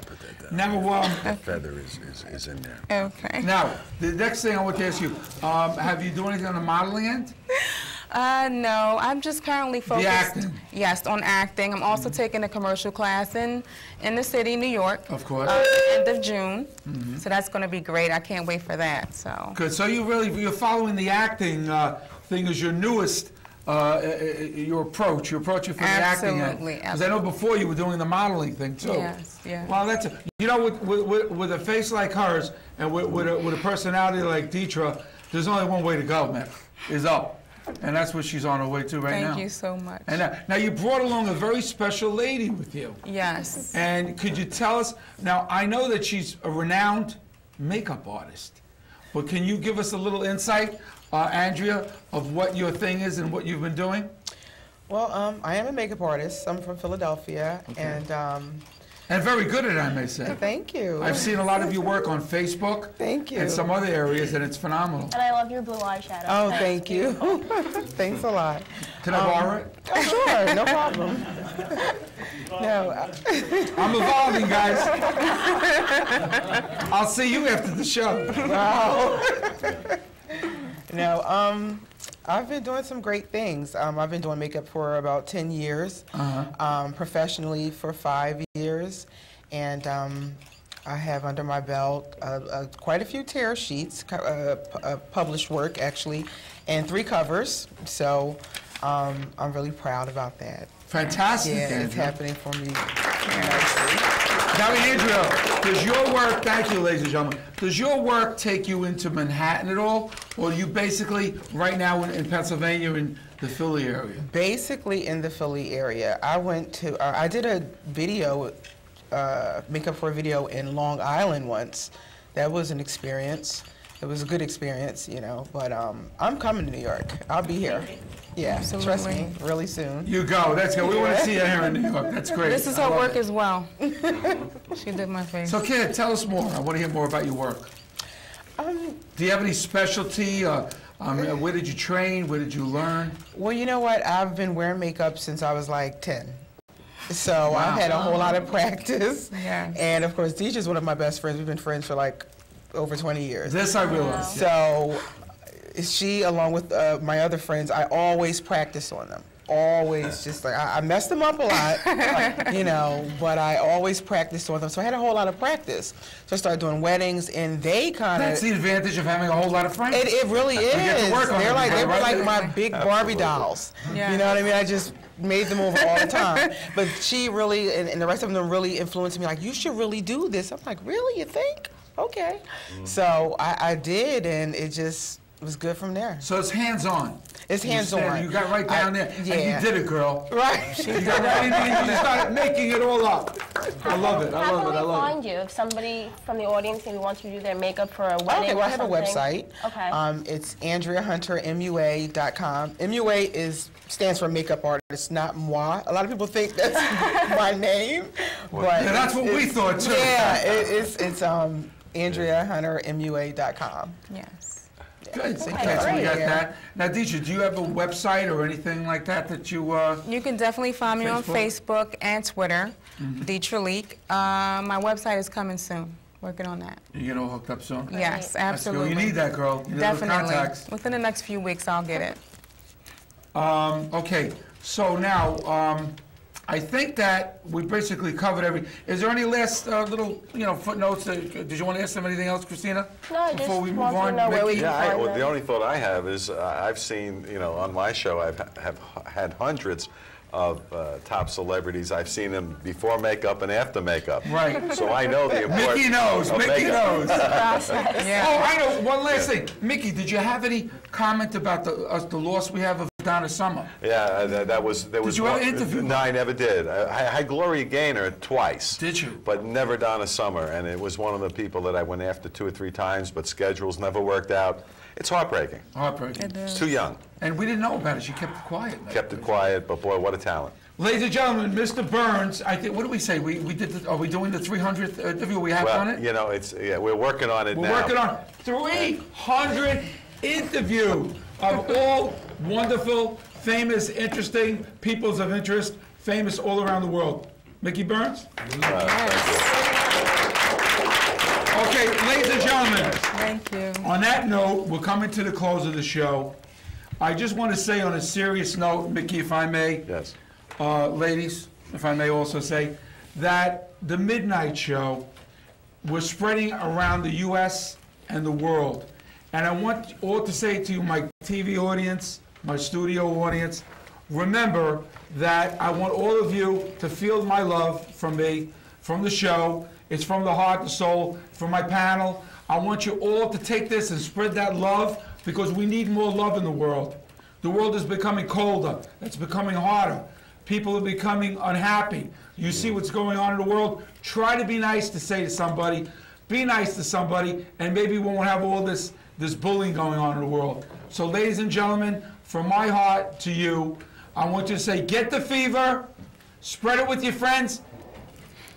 Now, that feather is in there. Okay. Now, the next thing I want to ask you, have you done anything on the modeling end? No, I'm just currently focused. The acting? Yes, on acting. I'm also taking a commercial class in the city, New York. Of course. End of June. So that's going to be great. I can't wait for that. So. Good. So you're following the acting thing as your newest your approach. You're approaching for the acting end. Because I know before you were doing the modeling thing too. Yes. Yeah. Well, you know, with a face like hers and with a personality like Deetra, there's only one way to go, man. Is up. And that's what she's on her way to right now. Thank you so much. And now you brought along a very special lady with you. Yes. And could you tell us, now I know that she's a renowned makeup artist, but can you give us a little insight, Andrea, of what your thing is and what you've been doing? Well, I am a makeup artist. I'm from Philadelphia, and very good at it, I may say. Thank you. I've seen a lot of your work on Facebook. Thank you. And some other areas, and it's phphenomenal. And I love your blue eyeshadow. Oh, thank you. Thanks a lot. Can I borrow it? Oh, sure, no problem. No. I'm evolving, guys. I'll see you after the show. Wow. No, I've been doing some great things. I've been doing makeup for about 10 years, professionally for 5 years, and I have under my belt quite a few tear sheets, published work actually, and 3 covers, so I'm really proud about that. Fantastic, Yeah, Andrea. it's happening for me nicely. Now, Andrea, does your work, thank you, ladies and gentlemen, does your work take you into Manhattan at all? Or are you basically, right now in Pennsylvania, in the Philly area? Basically in the Philly area. I went to, I did a video, makeup for a video in Long Island once. That was an experience. It was a good experience, you know, but I'm coming to New York. I'll be here. Yeah, trust me, really soon. You go, that's good. We want to see you here in New York. That's great. This is her work as well. She did my face. So, kid, tell us more. I want to hear more about your work. Do you have any specialty? Where did you train? Where did you learn? Well, you know what? I've been wearing makeup since I was like 10. So I've had a whole lot of practice. Yeah. And of course, Deetra's one of my best friends. We've been friends for like over 20 years. This I realize. So she, along with my other friends, I always practice on them. Always, just like, I messed them up a lot, you know, but I always practiced on them. So I had a whole lot of practice. So I started doing weddings, and they kind of... That's the advantage of having a whole lot of friends. It really is. You get to work on they were right? like my big Barbie dolls. Yeah. You know what I mean? I just made them over all the time. But she really, and the rest of them really influenced me, like, you should really do this. I'm like, really, you think? Okay. So I did, and it just was good from there. So it's hands-on. It's hands-on. You got right down there, yeah. and you did it, girl. Right. You got right in there, and you started making it all up. I love it, I How love can it, I we love find you if somebody from the audience maybe wants you to do their makeup for a wedding? Okay, well, I have a or something? website. Okay. It's AndreaHunterMUA.com. MUA stands for makeup artist, not moi. A lot of people think that's my name, but Yeah, that's what we thought, too. Yeah, it's AndreaHunterMUA.com. Yes. Good. Okay, Okay, so we great. got that. Now, Deetra, do you have a website or anything like that you... You can definitely find me on Facebook and Twitter, Deetra Leak. My website is coming soon. Working on that. You get all hooked up soon? Yes, That's absolutely. good. You need that, girl. You need those Definitely. contacts. Within the next few weeks, I'll get it. Okay, so now, I think that we basically covered Is there any last little, footnotes? Did you want to ask them anything else, Christina? No, I before just we move want to on? know where we can find well, the them. only thought I have is I've seen, on my show, I've had hundreds of top celebrities. I've seen them before makeup and after makeup. Right. So I know the importance Mickey knows. of Mickey makeup. knows. Oh, I know. One last thing. Mickey, did you have any comment about the loss we have of Donna Summer? Yeah, that was. There was Did you ever one- interview her? No, I never did. I had Gloria Gaynor twice. Did you? But never Donna Summer, and it was one of the people that I went after 2 or 3 times, but schedules never worked out. It's heartbreaking. Heartbreaking. It's too young. And we didn't know about it. She kept it quiet. Kept it quiet, but boy, what a talent. Ladies and gentlemen, Mr. Burns, I think, what do we say? We did. Are we doing the 300th interview? We have Well, on it? we're working on it now. We're working on 300 interview of all wonderful, famous, interesting peoples of interest, famous all around the world. Mickey Burns? Okay, ladies and gentlemen. Thank you. On that note, we're coming to the close of the show. I just want to say on a serious note, Mickey, if I may. Yes. Ladies, if I may also say, that the MidNight Show was spreading around the U.S. and the world. And I want all to say to you, my TV audience, my studio audience, remember that I want all of you to feel my love from me, from the show. It's from the heart, the soul, from my panel. I want you all to take this and spread that love because we need more love in the world. The world is becoming colder. It's becoming harder. People are becoming unhappy. You see what's going on in the world. Try to be nice to say to somebody. Be nice to somebody, and maybe we won't have all this bullying going on in the world. So, ladies and gentlemen, from my heart to you, I want you to say, get the fever, spread it with your friends,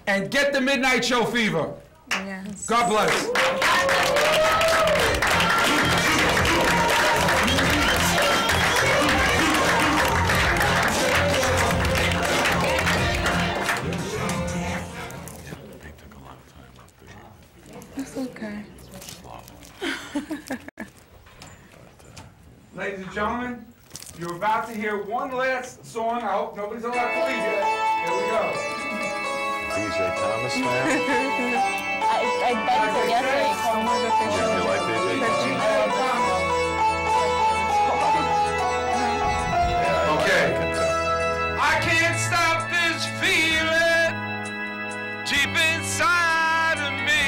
and get the MidNight Show fever. Yes. God bless. It's okay. Ladies and gentlemen, you're about to hear one last song. I hope nobody's allowed to leave yet. Here we go. DJ Thomas, man. I begged her yesterday. You like DJ Thomas? Okay. I can't stop this feeling deep inside of me.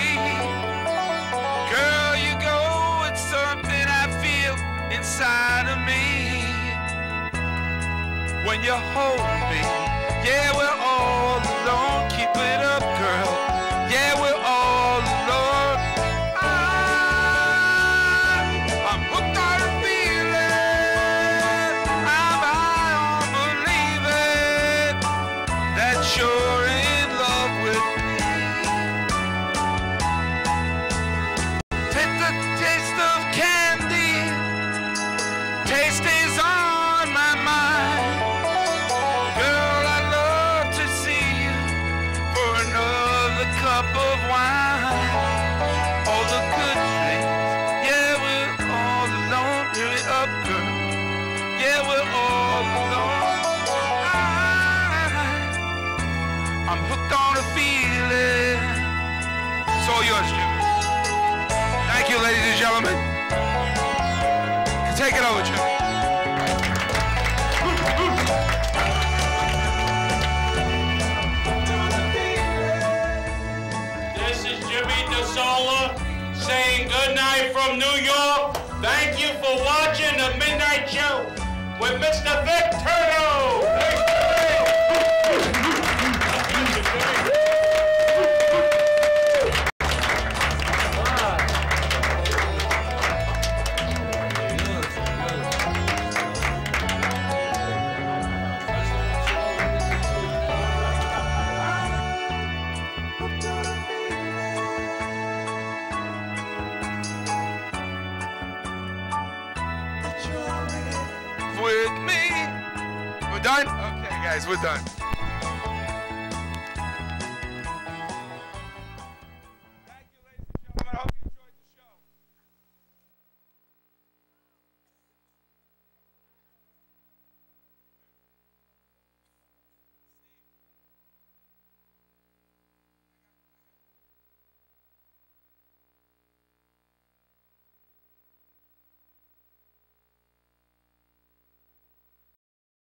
Girl, you go, it's something I feel inside of me. When you hold me, yeah, we're all alone. Keep it up, girl. Yeah, we're all alone. I'm hooked on a feeling. I'm high on believing that you're in love with me. Take the taste of candy. Taste is on my mind. Girl, I'd love to see you for another cup of wine. All the good things, yeah, we're all alone. Hurry up, girl. Yeah, we're all alone. I'm hooked on a feeling. It's all yours, Jimmy. Thank you, ladies and gentlemen. Take it over, Jimmy. This is Jimmy DeSola saying good night from New York. Thank you for watching the MidNight Show with Mr. Vic Terno. With me. We're done? Okay, guys, we're done.